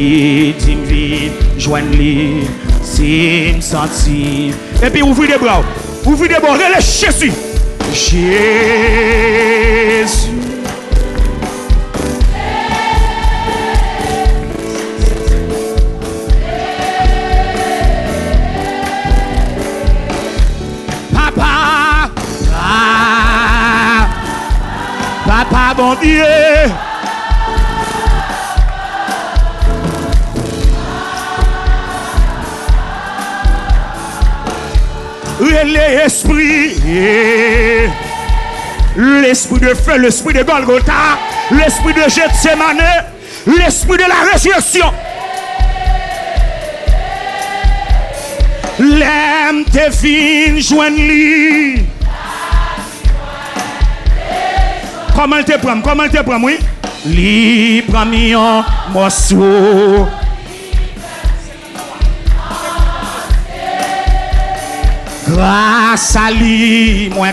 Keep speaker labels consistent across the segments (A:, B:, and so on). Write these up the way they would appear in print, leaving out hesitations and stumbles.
A: qui dit vite, joigne-les, si me sentir. Et puis ouvrez les bras, relève Jésus. Jésus. Papa, bon Dieu. L'esprit, l'esprit de feu, l'esprit de Golgotha, l'esprit de Gethsemane, l'esprit de la résurrection. L'aime te fin joindre. Comment te prend, oui? Li prend un morceau. Grâce à lui, moi,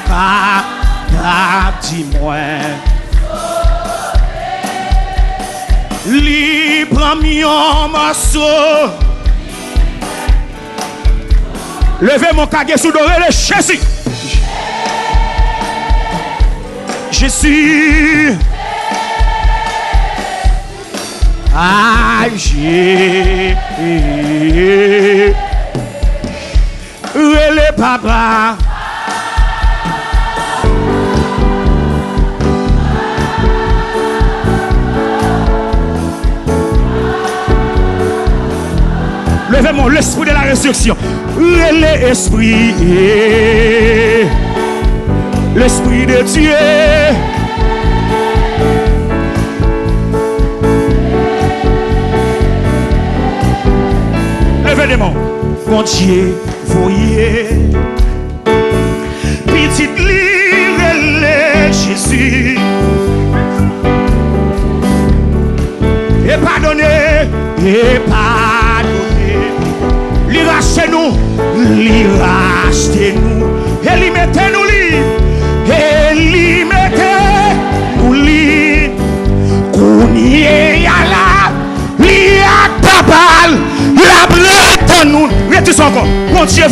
A: dis-moi. Li prend un morceau. Levez mon cagé sous doré, le Jésus. Jésus. Ah, j'ai le papa. Levez-moi l'esprit de la résurrection. L'esprit, l'esprit de Dieu. Levez les mains. Bon Dieu, voyez. Petite lire Jésus. Et pardonnez, lui rachetez-nous, lui rachetez-nous, et lui mettez-nous libre, et lui mettez-nous libre. Kounye yala, lui a tabal, la blette nous. Mettez ça encore. Mon Dieu,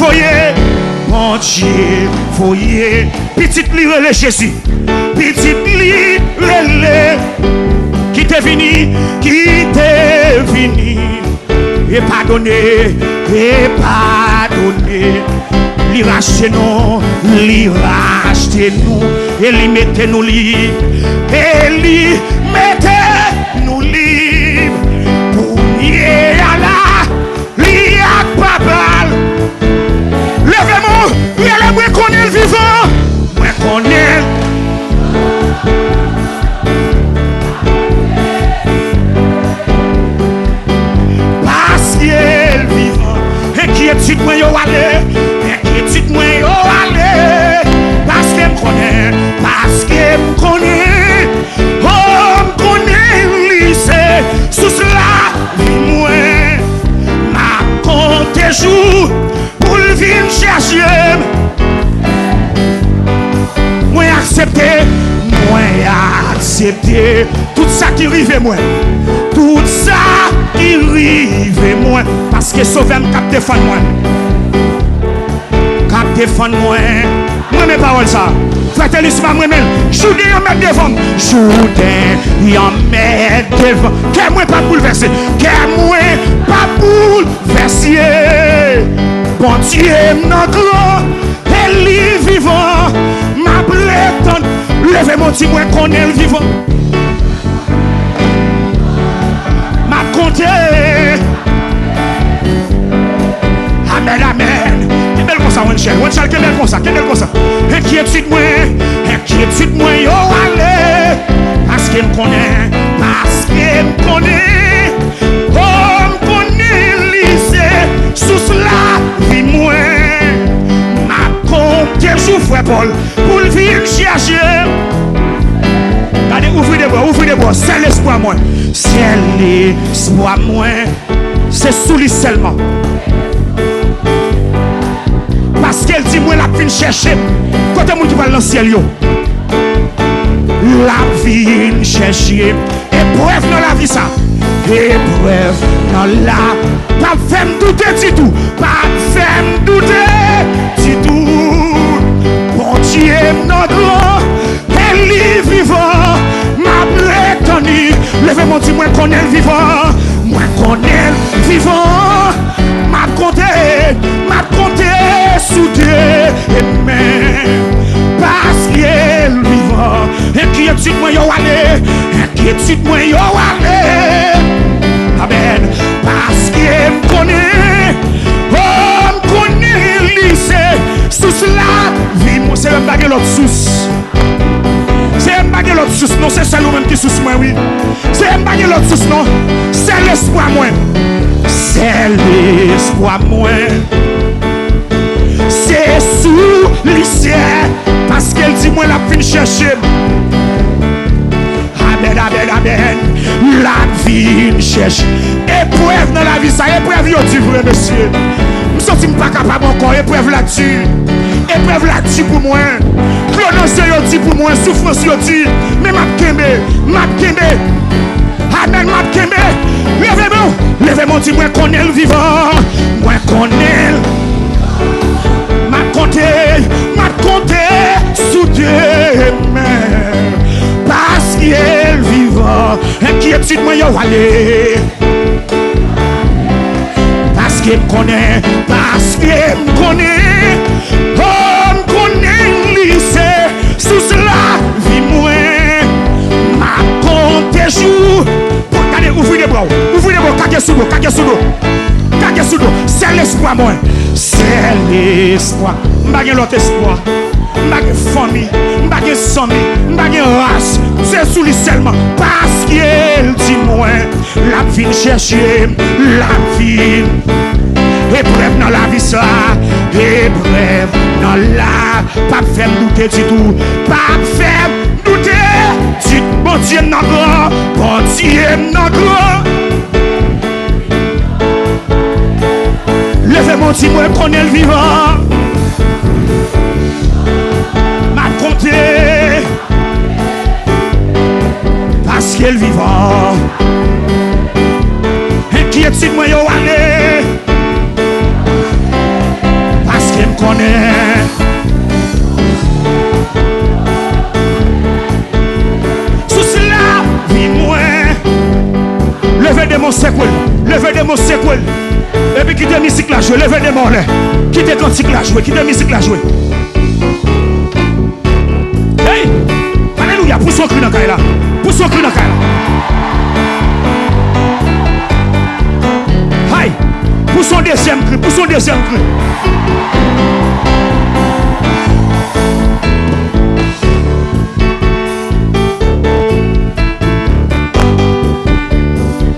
A: voyez, petite lire le Jésus, petite lire qui t'est venu, et pardonner, lui rachetez-nous, et lui mettez-nous libre, et lui mettez-nous libre. Pour nier à la, lui a pas mal. Levez-moi, moi qu'on est le vivant, moi qu'on est. Inquiétude moi yo aller, inquiétude moi yo aller, parce que me connaît, oh me connaît lycée, sous cela vie moi, ma compte jour pour le venir chercher, moi accepter tout ça qui arrive moi. Tout ça qui arrive moi, parce que sauver me cap défendre moi. Cap défendre moi. Moi mes paroles ça. Fratellisme moi-même. Joudin en mettre devant. Joudin en mettre devant. Que moi pas bouleversé. Que moi pas bouleversé. Bon Dieu non grand. Elle est vivant. Ma blétonne. Levez mon petit moi qu'on est vivant. Amen, amen. Quel bel comme ça, Wenchel, quel bel comme ça. Inquiétude moi, yo allez. Parce qu'il me connaît, oh, me connaît, lycée, sous cela, vie moi. Ma compte, joue frère Paul, pour le vivre chercher. Allez, ouvrez des bras, c'est l'espoir moi. C'est l'espoir moi. C'est sous lui seulement. Parce qu'elle dit moi la vie chercher. Quand on qui va dans le ciel yo. La vie chercher. Épreuve dans la vie ça. épreuve dans la. Pas faire me douter du tout. Pas faire me douter du tout. Bon Dieu, notre grand, elle est vivant. Ma prétendue. Levez-moi, dis-moi qu'on est vivant. Moi qu'on est vivant. Ma compté sous Dieu. Amen. Parce qu'il est vivant. Inquiétude, moi, yo allez. Inquiétude, moi, yo allez. Amen. Parce qu'il me connaît. Oh, me connaît, lycée. Sous cela, vie, moi, c'est un baguette l'autre sous. C'est un baguette l'autre sous. Non, c'est celle même qui sous moi, oui. C'est un baguette l'autre sous, non. C'est l'espoir, moi. C'est l'espoir, moi. C'est sous lycée. Parce qu'elle dit, moi, la fin chercher. Amen, amen, amen. La vie cherche. Épreuve dans la vie, ça épreuve, yo, tu vrai, monsieur. Je ne suis pas capable encore. Épreuve là-dessus. Épreuve là-dessus pour moi. Clonose, yo, dit pour moi. Souffrance, yo, dit. Mais m'a kembe. Amen, m'a kembe. Levez-moi, dis-moi qu'on est le vivant. Moi qu'on est. M'a compté sous Dieu. Parce qu'il est vivant. Inquiétude, moi, yo, allez. Parce qu'il me connaît. Parce qu'il me connaît. Oh, me connaît, lycée. Sous cela, vie, moi. M'a compté jour. Regardez, ouvrez les bras. Kage sous l'eau. C'est l'espoir, moi. C'est l'espoir. M'bagé l'autre espoir. M'bagé famille. M'bagé somme. M'bagé race. C'est sous lui seulement. Parce qu'il dit, moi, la vie chercher. La vie. Épreuve dans la vie, ça. Épreuve dans la. Pas faire douter du tout. Pas faire douter. Du bon Dieu, notre. Bon Dieu, notre. Levez-moi, dis-moi qu'on est le vivant. M'a compté. Parce qu'il est le vivant. Inquiétude, moi, yo, allez. Parce qu'il me connaît. Sous cela, vis-moi. Levez de mon séquel. Et puis quittez la musique là jouer, levez des mots là. Quittez la musique là jouer, quittez la musique là jouer. Hey! Alléluia, pousse son cri dans la là. Pousse son cri dans la là. Hey! Pousse son deuxième cri,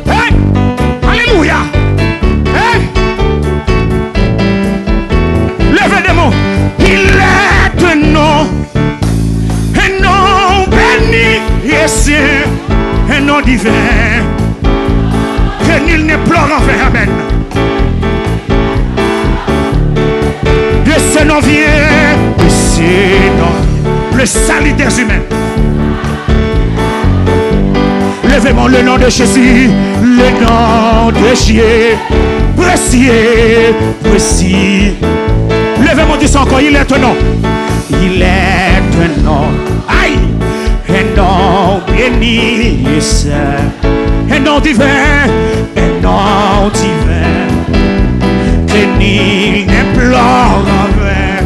A: Hey! Alléluia! Il est un nom béni et saint, un nom divin, que nul ne pleure envers. Amen. De ce nom vient, le salut des humains. Levez-moi le nom de Jésus, le nom de Jésus, précieux. Levez-moi du sang encore, il est un nom. Il est un nom. Aïe! Un nom béni et saint. Un nom divin. Un nom divin. Que nul n'implore en vain.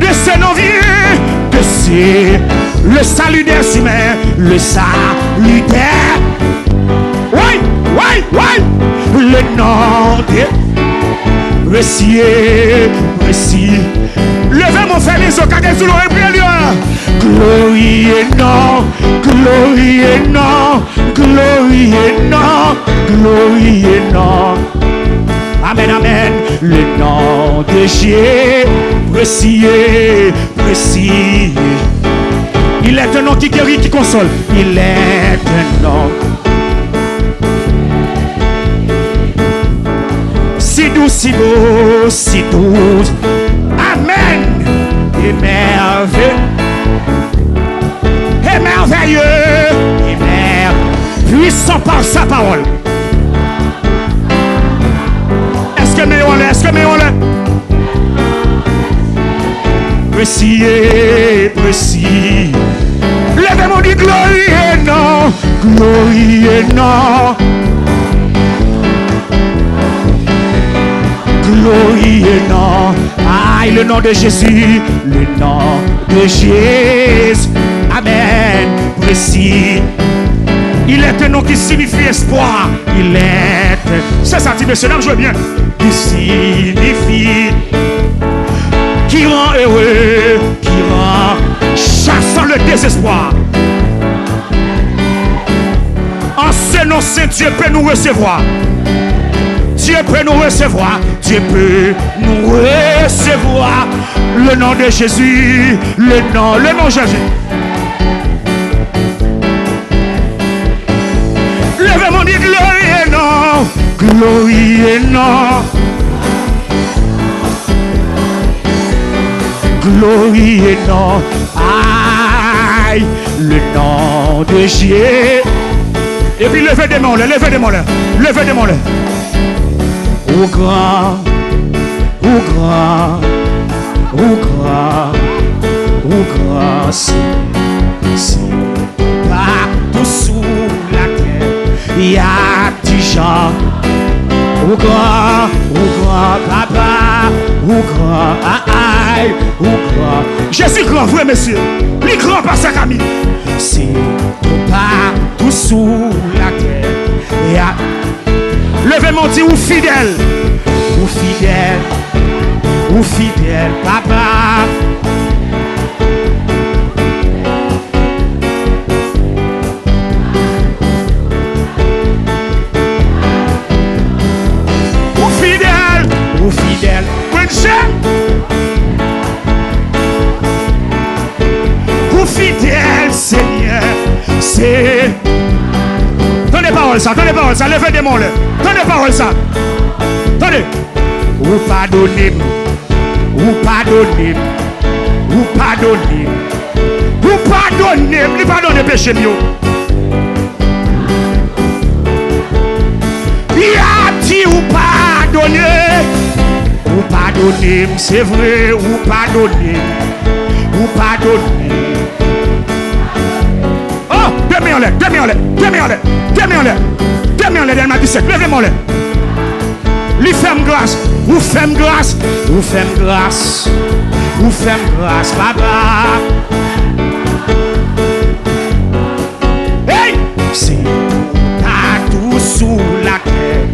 A: De ce nom vient. De ce. Le salut des humains. Le salut des. Oui! Le nom des. Précieux. Levez mon frère, les autres, sous l'eau et priez. Glorie et non. Amen, amen. Le nom de Jésus, précieux. Il est un nom qui guérit, qui console. Il est un nom. Si doux. Amen. Et merveilleux. Puissant par sa parole. précis et précis. Levez-moi dit glorie et non, glorie et non. Glorie et non. Aïe, le nom de Jésus, le nom de Jésus. Amen. Précis. Il est un nom qui signifie espoir. Il est. C'est ça, monsieur, là, je veux bien. Il signifie. Qui rend heureux, qui rend chassant le désespoir. En ce nom, c'est Dieu peut nous recevoir. Dieu peut nous recevoir. Dieu peut nous recevoir. Le nom de Jésus, le nom de Jésus. Levez mon dit glorie et non, glorie et non. Glorie et non, aïe, le nom de Jésus. Et puis levez des mains là, levez des mains là, levez des mains là. Au grand, au grand, au grand, au grand, c'est partout sous la terre, il y a des gens. Au grand papa, au grand aïe, au grand. Jésus grand, vrai monsieur. Les grands par sa camille. C'est partout sous la terre. Levez mon dit ou fidèle, ou fidèle, papa. Ou fidèle, ou fidèle, Seigneur, c'est. Tenez parole ça, levez des mains là. Tenez parole ça. Tenez. Ou pardonnez, ou pardonnez, ou pardonnez, ou pardonnez, lui pardonnez péché mieux. Il a dit ou pardonnez. Ou pardonnez, c'est vrai, ou pardonnez, ou pardonnez. Oh, demi en l'air, Delma 17, levez-moi là. Lui fait grâce, ou fait grâce, ou fait grâce, ou fait grâce, papa. Hey, c'est partout sous la terre.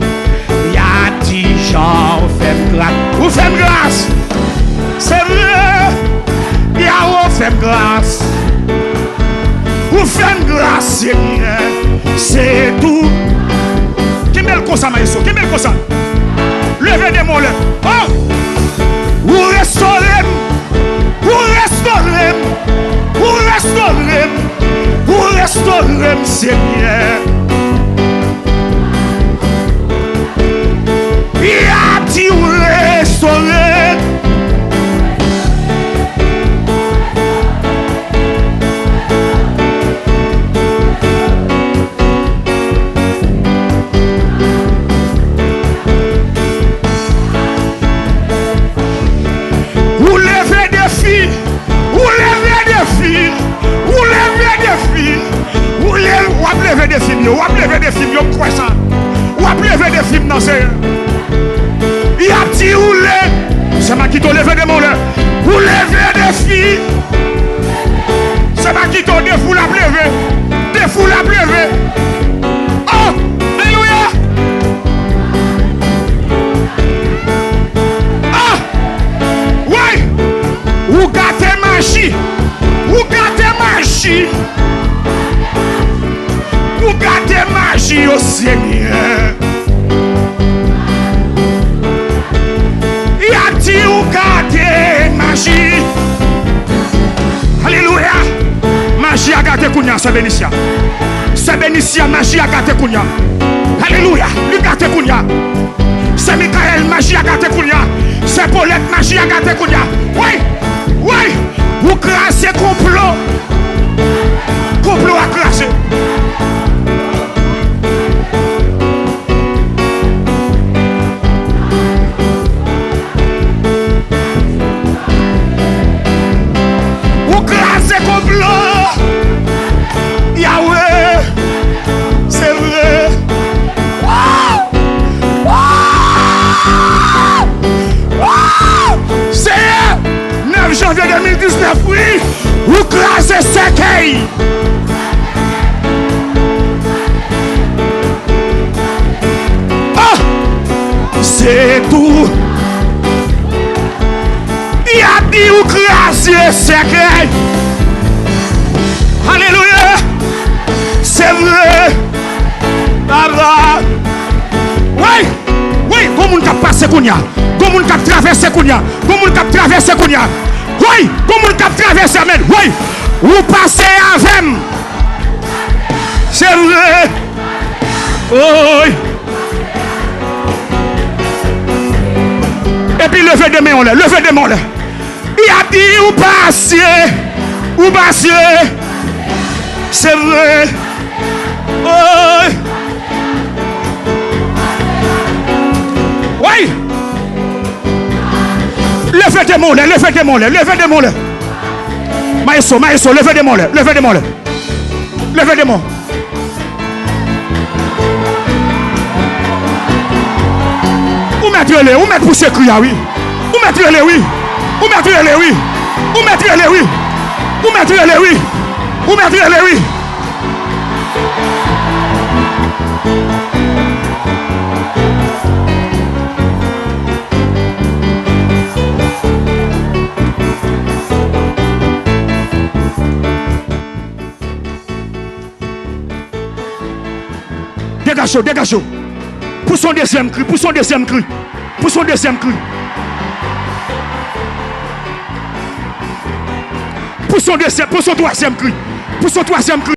A: Vous faites grâce, c'est vrai. Yahweh fait grâce. Vous faites grâce, Seigneur. C'est tout. Qui met le constat, maïso? Qui met le constat? Levez des mots là. Oh! Vous restaurez. Vous restaurez. Vous restaurez. Vous restaurez, Seigneur. Il a dit ou restaurer. Vous levez des filles, vous levez des filles, vous levez des filles, vous levez des filles, vous levez des filles, vous croyez ça? Vous levez des filles, non c'est. Il a dit où les. C'est ma qui t'a levé des mots là. Vous levez des filles. C'est ma qui t'a des fous la levé. Des fous la levé. Oh! Alléluia! Ah! Oui! Vous gâtez magie. Vous gâtez magie. Vous gâtez magie au Seigneur. Ou gâter magie. Alléluia. Magie a gâté Kounia, c'est Bénicia. C'est Bénicia, magie a gâté Kounia. Alléluia. Lui gâté Kounia. C'est Michael, magie a gâté Kounia. C'est Paulette, magie a gâté Kounia. Oui, oui. Vous crassez complot. Complot a crassé. Christophe, oui, ou crasez cercueil. Ah, c'est tout. Il a dit ou crasez cercueil. Alléluia. C'est vrai. Baba. Oui, oui, comment on a passé Kounia? Comment on a traversé Kounia? Comment on a traversé Kounia? Oui, comment on a traversé Amen? Oui, vous passez avec. C'est vrai. Oui. Et puis levez des mains, levez des mains. Il a dit vous passez. Vous passez. C'est vrai. Oui. Oui. Levez des mains, levez des mains, levez des mains. Maïso, levez des mains, levez des mains. Levez des mains. Où mettre-les, où mettre pour ce cri, oui. Où mettre-les, oui. Où mettre-les, oui. Où mettre-les, oui. Où mettre-les, oui. Où mettre-les, oui. Dégagez, dégagez. Pour son deuxième cri, pour son deuxième cri. Pour son deuxième cri. Pour son troisième cri. Pour son troisième cri.